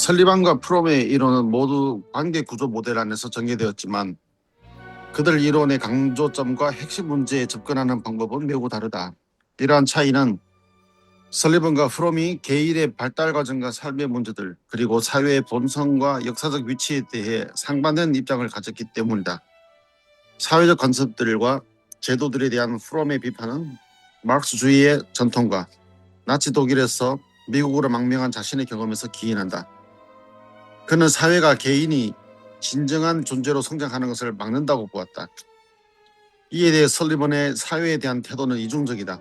설리반과 프롬의 이론은 모두 관계 구조 모델 안에서 전개되었지만 그들 이론의 강조점과 핵심 문제에 접근하는 방법은 매우 다르다. 이러한 차이는 설리반과 프롬이 개인의 발달 과정과 삶의 문제들 그리고 사회의 본성과 역사적 위치에 대해 상반된 입장을 가졌기 때문이다. 사회적 컨셉들과 제도들에 대한 프롬의 비판은 마르크스주의의 전통과 나치 독일에서 미국으로 망명한 자신의 경험에서 기인한다. 그는 사회가 개인이 진정한 존재로 성장하는 것을 막는다고 보았다. 이에 대해 설리번의 사회에 대한 태도는 이중적이다.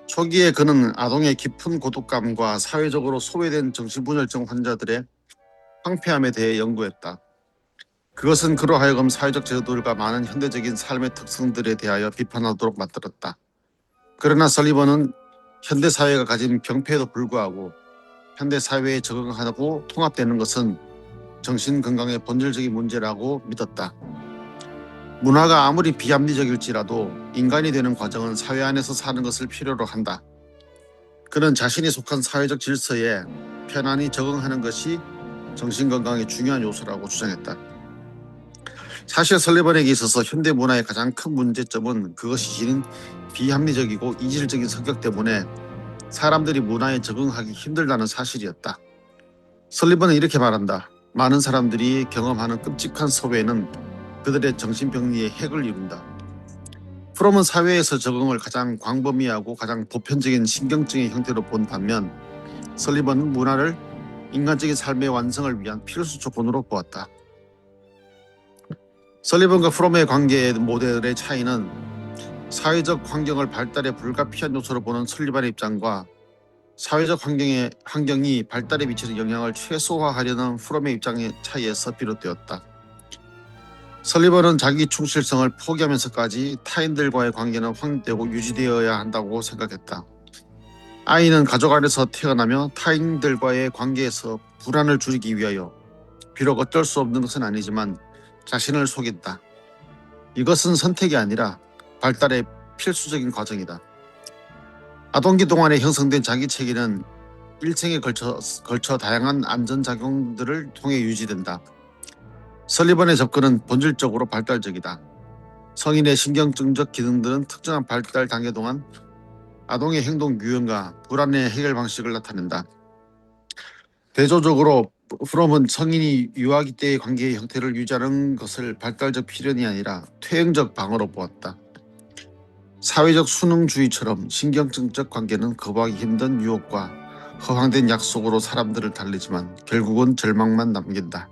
초기에 그는 아동의 깊은 고독감과 사회적으로 소외된 정신분열증 환자들의 황폐함에 대해 연구했다. 그것은 그로 하여금 사회적 제도들과 많은 현대적인 삶의 특성들에 대하여 비판하도록 만들었다. 그러나 설리번은 현대 사회가 가진 병폐에도 불구하고 현대 사회에 적응하고 통합되는 것은 정신건강의 본질적인 문제라고 믿었다. 문화가 아무리 비합리적일지라도 인간이 되는 과정은 사회 안에서 사는 것을 필요로 한다. 그는 자신이 속한 사회적 질서에 편안히 적응하는 것이 정신건강의 중요한 요소라고 주장했다. 사실 설리번에게 있어서 현대 문화의 가장 큰 문제점은 그것이 지닌 비합리적이고 이질적인 성격 때문에 사람들이 문화에 적응하기 힘들다는 사실이었다. 설리번은 이렇게 말한다. 많은 사람들이 경험하는 끔찍한 소외는 그들의 정신병리의 핵을 이룬다. 프롬은 사회에서 적응을 가장 광범위하고 가장 보편적인 신경증의 형태로 본 반면 설리번은 문화를 인간적인 삶의 완성을 위한 필수 조건으로 보았다. 설리번과 프롬의 관계 모델의 차이는 사회적 환경을 발달에 불가피한 요소로 보는 설리번의 입장과 사회적 환경이 발달에 미치는 영향을 최소화하려는 프롬의 입장의 차이에서 비롯되었다. 설리번은 자기 충실성을 포기하면서까지 타인들과의 관계는 확립되고 유지되어야 한다고 생각했다. 아이는 가족 안에서 태어나며 타인들과의 관계에서 불안을 줄이기 위하여 비록 어쩔 수 없는 것은 아니지만 자신을 속인다. 이것은 선택이 아니라 발달의 필수적인 과정이다. 아동기 동안에 형성된 자기체계는 일생에 걸쳐 다양한 안전작용들을 통해 유지된다. 설리번의 접근은 본질적으로 발달적이다. 성인의 신경증적 기능들은 특정한 발달 단계 동안 아동의 행동 유형과 불안의 해결 방식을 나타낸다. 대조적으로 프롬은 성인이 유아기 때의 관계의 형태를 유지하는 것을 발달적 필연이 아니라 퇴행적 방어로 보았다. 사회적 수능주의처럼 신경증적 관계는 거부하기 힘든 유혹과 허황된 약속으로 사람들을 달래지만 결국은 절망만 남긴다.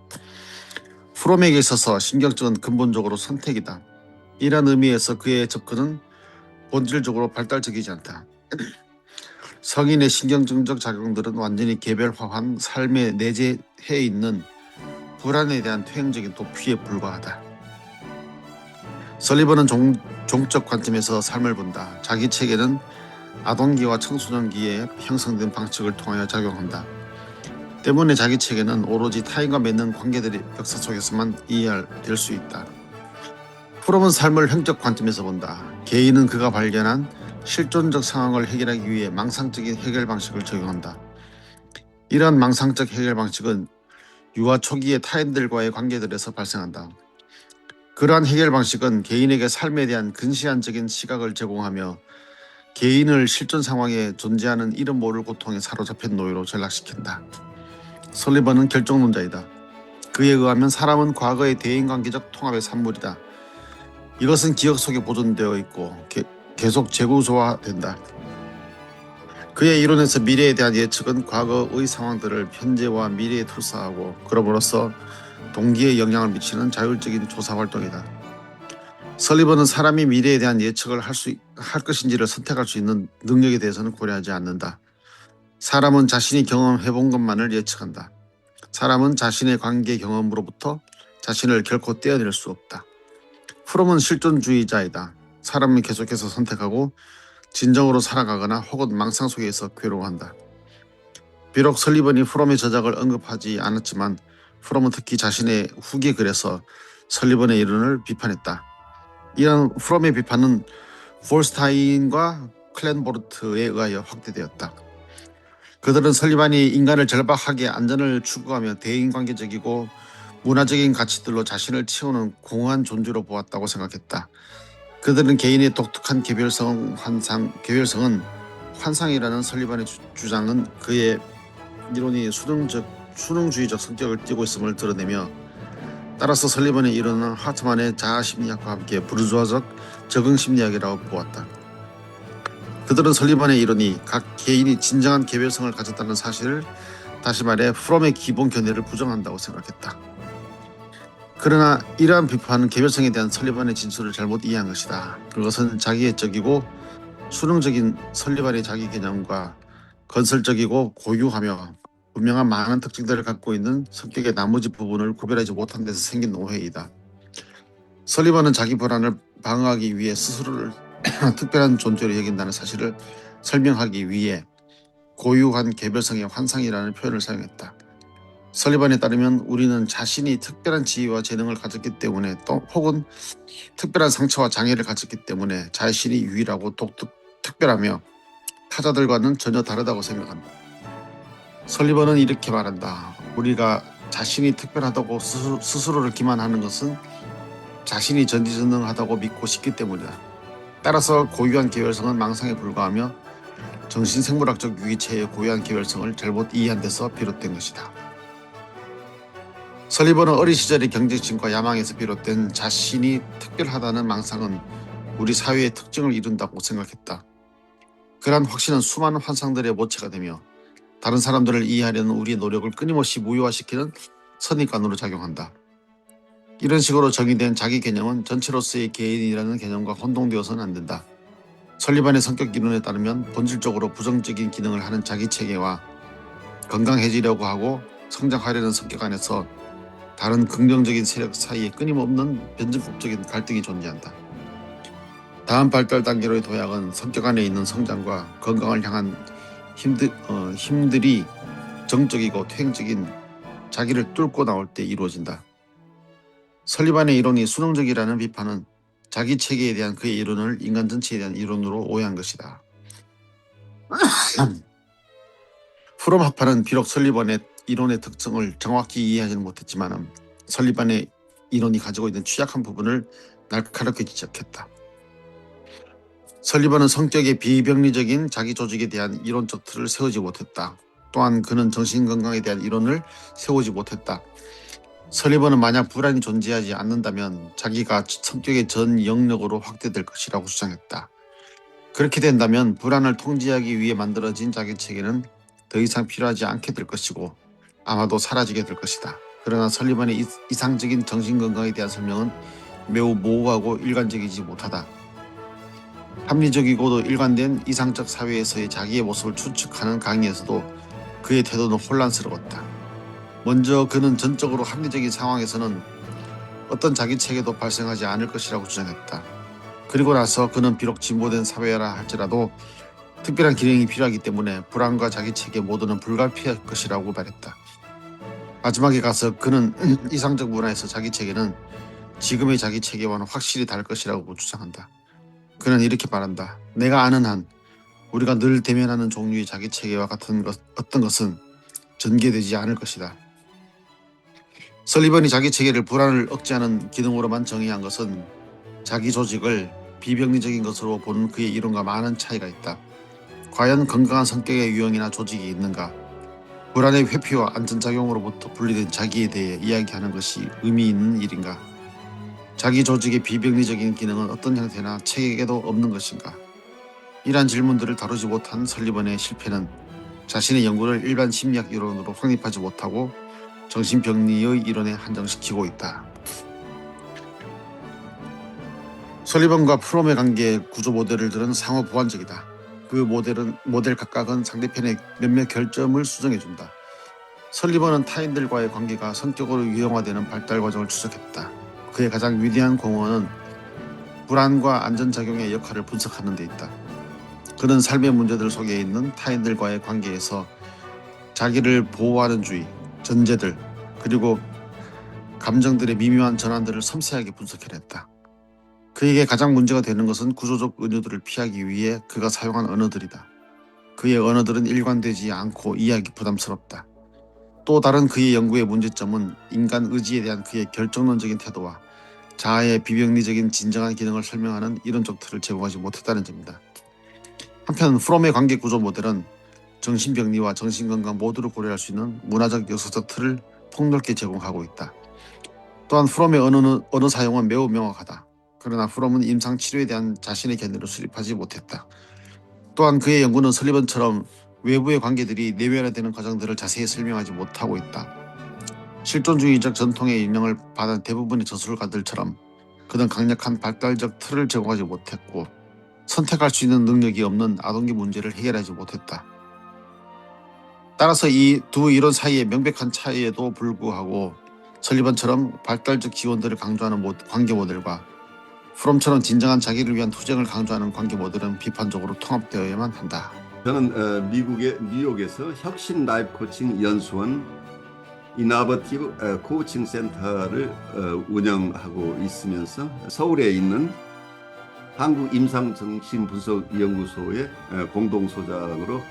프롬에게 있어서 신경증은 근본적으로 선택이다. 이런 의미에서 그의 접근은 본질적으로 발달적이지 않다. 성인의 신경증적 작용들은 완전히 개별화한 삶에 내재해 있는 불안에 대한 퇴행적인 도피에 불과하다. 설리번은 종적 관점에서 삶을 본다. 자기 체계는 아동기와 청소년기에 형성된 방식을 통하여 작용한다. 때문에 자기 체계는 오로지 타인과 맺는 관계들의 역사 속에서만 이해될 수 있다. 프롬은 삶을 행적 관점에서 본다. 개인은 그가 발견한 실존적 상황을 해결하기 위해 망상적인 해결 방식을 적용한다. 이러한 망상적 해결 방식은 유아 초기의 타인들과의 관계들에서 발생한다. 그러한 해결 방식은 개인에게 삶에 대한 근시안적인 시각을 제공하며 개인을 실존 상황에 존재하는 이름 모를 고통에 사로잡힌 노예로 전락시킨다. 설리번은 결정론자이다. 그에 의하면 사람은 과거의 대인관계적 통합의 산물이다. 이것은 기억 속에 보존되어 있고 계속 재구조화된다. 그의 이론에서 미래에 대한 예측은 과거의 상황들을 현재와 미래에 투사하고 그럼으로써 동기에 영향을 미치는 자율적인 조사활동이다. 설리번은 사람이 미래에 대한 예측을 할 것인지를 선택할 수 있는 능력에 대해서는 고려하지 않는다. 사람은 자신이 경험해본 것만을 예측한다. 사람은 자신의 관계 경험으로부터 자신을 결코 떼어낼 수 없다. 프롬은 실존주의자이다. 사람은 계속해서 선택하고 진정으로 살아가거나 혹은 망상 속에서 괴로워한다. 비록 설리번이 프롬의 저작을 언급하지 않았지만 프롬은 특히 자신의 후기 글에서 설리번의 이론을 비판했다. 이런 프롬의 비판은 폴스타인과 클랜보르트에 의하여 확대되었다. 그들은 설리반이 인간을 절박하게 안전을 추구하며 대인관계적이고 문화적인 가치들로 자신을 채우는 공허한 존재로 보았다고 생각했다. 그들은 개인의 독특한 개별성은 환상이라는 설리반의 주장은 그의 이론이 수능주의적 성격을 띠고 있음을 드러내며, 따라서 설리반의 이론은 하트만의 자아심리학과 함께 부르주아적 적응심리학이라고 보았다. 그들은 설리반의 이론이 각 개인이 진정한 개별성을 가졌다는 사실을, 다시 말해 프롬의 기본 견해를 부정한다고 생각했다. 그러나 이러한 비판은 개별성에 대한 설리반의 진술을 잘못 이해한 것이다. 그것은 자기애적이고 수능적인 설리반의 자기 개념과 건설적이고 고유하며 분명한 많은 특징들을 갖고 있는 성격의 나머지 부분을 구별하지 못한 데서 생긴 오해이다. 설리반은 자기 불안을 방어하기 위해 스스로를 특별한 존재로 여긴다는 사실을 설명하기 위해 고유한 개별성의 환상이라는 표현을 사용했다. 설리반에 따르면 우리는 자신이 특별한 지위와 재능을 가졌기 때문에, 또 혹은 특별한 상처와 장애를 가졌기 때문에 자신이 유일하고 특별하며 타자들과는 전혀 다르다고 생각한다. 설리반은 이렇게 말한다. 우리가 자신이 특별하다고 스스로를 기만하는 것은 자신이 전지전능하다고 믿고 싶기 때문이다. 따라서 고유한 개별성은 망상에 불과하며 정신생물학적 유기체의 고유한 개별성을 잘못 이해한 데서 비롯된 것이다. 설리반은 어린 시절의 경쟁심과 야망에서 비롯된 자신이 특별하다는 망상은 우리 사회의 특징을 이룬다고 생각했다. 그러한 확신은 수많은 환상들의 모체가 되며 다른 사람들을 이해하려는 우리의 노력을 끊임없이 무효화시키는 선입관으로 작용한다. 이런 식으로 정의된 자기 개념은 전체로서의 개인이라는 개념과 혼동되어서는 안 된다. 설리반의 성격 이론에 따르면 본질적으로 부정적인 기능을 하는 자기체계와 건강해지려고 하고 성장하려는 성격 안에서 다른 긍정적인 세력 사이에 끊임없는 변증법적인 갈등이 존재한다. 다음 발달 단계로의 도약은 성격 안에 있는 성장과 건강을 향한 힘들이 정적이고 퇴행적인 자기를 뚫고 나올 때 이루어진다. 설리반의 이론이 수능적이라는 비판은 자기 체계에 대한 그의 이론을 인간 전체에 대한 이론으로 오해한 것이다. 프롬 학파는 비록 설리반의 이론의 특성을 정확히 이해하지는 못했지만 설리반의 이론이 가지고 있는 취약한 부분을 날카롭게 지적했다. 설리반은 성격의 비병리적인 자기 조직에 대한 이론적 틀을 세우지 못했다. 또한 그는 정신건강에 대한 이론을 세우지 못했다. 설리반은 만약 불안이 존재하지 않는다면 자기가 성격의 전 영역으로 확대될 것이라고 주장했다. 그렇게 된다면 불안을 통제하기 위해 만들어진 자기 체계는 더 이상 필요하지 않게 될 것이고 아마도 사라지게 될 것이다. 그러나 설리반의 이상적인 정신건강에 대한 설명은 매우 모호하고 일관적이지 못하다. 합리적이고도 일관된 이상적 사회에서의 자기의 모습을 추측하는 강의에서도 그의 태도는 혼란스러웠다. 먼저 그는 전적으로 합리적인 상황에서는 어떤 자기 체계도 발생하지 않을 것이라고 주장했다. 그리고 나서 그는 비록 진보된 사회라 할지라도 특별한 기능이 필요하기 때문에 불안과 자기 체계 모두는 불가피할 것이라고 말했다. 마지막에 가서 그는 이상적 문화에서 자기 체계는 지금의 자기 체계와는 확실히 다를 것이라고 주장한다. 그는 이렇게 말한다. 내가 아는 한 우리가 늘 대면하는 종류의 자기 체계와 같은 어떤 것은 전개되지 않을 것이다. 설리반이 자기 체계를 불안을 억제하는 기능으로만 정의한 것은 자기 조직을 비병리적인 것으로 보는 그의 이론과 많은 차이가 있다. 과연 건강한 성격의 유형이나 조직이 있는가? 불안의 회피와 안전작용으로부터 분리된 자기에 대해 이야기하는 것이 의미 있는 일인가? 자기 조직의 비병리적인 기능은 어떤 형태나 체계도 없는 것인가? 이러한 질문들을 다루지 못한 설리반의 실패는 자신의 연구를 일반 심리학 이론으로 확립하지 못하고 정신병리의 이론에 한정시키고 있다. 설리반과 프롬의 관계 구조 모델들은 상호 보완적이다. 그 모델 각각은 상대편의 몇몇 결점을 수정해준다. 설리반은 타인들과의 관계가 성격으로 유형화되는 발달 과정을 추적했다. 그의 가장 위대한 공헌은 불안과 안전작용의 역할을 분석하는 데 있다. 그는 삶의 문제들 속에 있는 타인들과의 관계에서 자기를 보호하는 주의, 전제들, 그리고 감정들의 미묘한 전환들을 섬세하게 분석해냈다. 그에게 가장 문제가 되는 것은 구조적 은유들을 피하기 위해 그가 사용한 언어들이다. 그의 언어들은 일관되지 않고 이해하기 부담스럽다. 또 다른 그의 연구의 문제점은 인간 의지에 대한 그의 결정론적인 태도와 자아의 비병리적인 진정한 기능을 설명하는 이론적 틀을 제공하지 못했다는 점입니다. 한편 프롬의 관계 구조 모델은 정신병리와 정신건강 모두를 고려할 수 있는 문화적 역사적 틀을 폭넓게 제공하고 있다. 또한 프롬의 언어 사용은 매우 명확하다. 그러나 프롬은 임상치료에 대한 자신의 견해를 수립하지 못했다. 또한 그의 연구는 설리번처럼 외부의 관계들이 내면화되는 과정들을 자세히 설명하지 못하고 있다. 실존주의적 전통의 영향을 받은 대부분의 저술가들처럼 그는 강력한 발달적 틀을 제공하지 못했고 선택할 수 있는 능력이 없는 아동기 문제를 해결하지 못했다. 따라서 이 두 이론 사이의 명백한 차이에도 불구하고 설리번처럼 발달적 기원들을 강조하는 관계 모델과 프롬처럼 진정한 자기를 위한 투쟁을 강조하는 관계 모델은 비판적으로 통합되어야만 한다. 저는 미국의 뉴욕에서 혁신 라이프 코칭 연수원 이너버티브 코칭 센터를 운영하고 있으면서 서울에 있는 한국임상정신분석연구소의 공동소장으로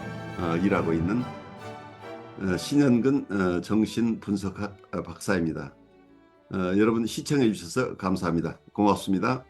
일하고 있는 신현근 정신분석학 박사입니다. 여러분 시청해 주셔서 감사합니다. 고맙습니다.